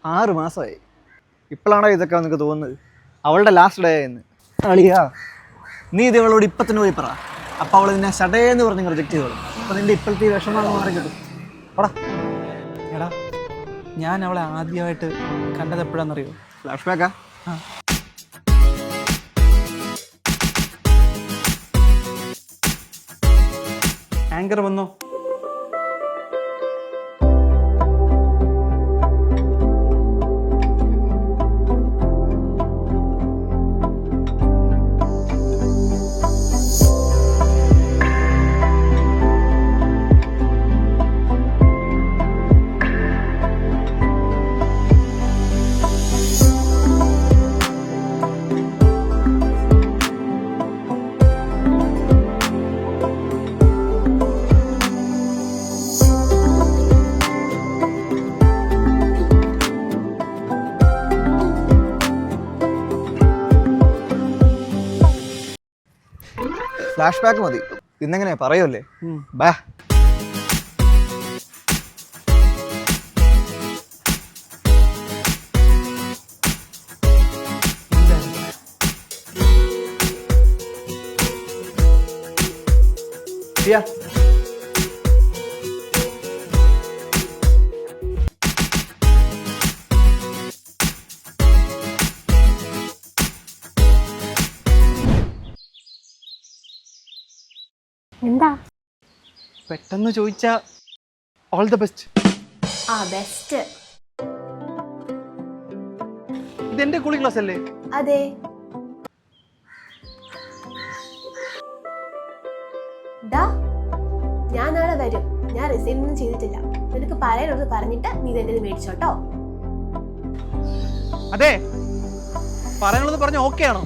6 മാസമായി. ഇപ്പോഴാണോ ഇതൊക്കെ നിനക്ക് തോന്നുന്നത്? അവളുടെ ലാസ്റ്റ് ഡേ എന്ന് അളിയാ. നീ ഇത് ഇവളോട് ഇപ്പം തന്നെ പോയി പറ. അപ്പം അവൾ നിന്നെ ഷടേന്ന് പറഞ്ഞ് റിജക്റ്റ് ചെയ്തോളും. അപ്പം നിന്റെ ഇപ്പോഴത്തെ ഈ വിഷമം മാറി കിട്ടും. എടാ എടാ, ഞാൻ അവളെ ആദ്യമായിട്ട് കണ്ടത് എപ്പോഴാണെന്നറിയോ? ഫ്ലാഷ് ബാക്കാ? ആങ്കർ വന്നോ? ഫ്ലാഷ് ബാക്ക് മതി. ഇന്നെങ്ങനെ പറയുമല്ലേ? ബാ. എന്താ പെട്ടെന്ന് ചോദിച്ചാ ഓൾ ദ ബെസ്റ്റ്. ബെസ്റ്റ്. ഇതെന്റെ കൂളിംഗ് ക്ലാസ് അല്ലേ? അതെ. ഞാൻ നാളെ വരും. ഞാൻ റിസൈൻ ഒന്നും ചെയ്തിട്ടില്ല. നിനക്ക് പറയാനുള്ളത് പറഞ്ഞിട്ട് നീ ഇതെന്റെ മേടിച്ചോട്ടോ. അതെ, പറയാനുള്ളത് പറഞ്ഞ ഓക്കെ ആണോ?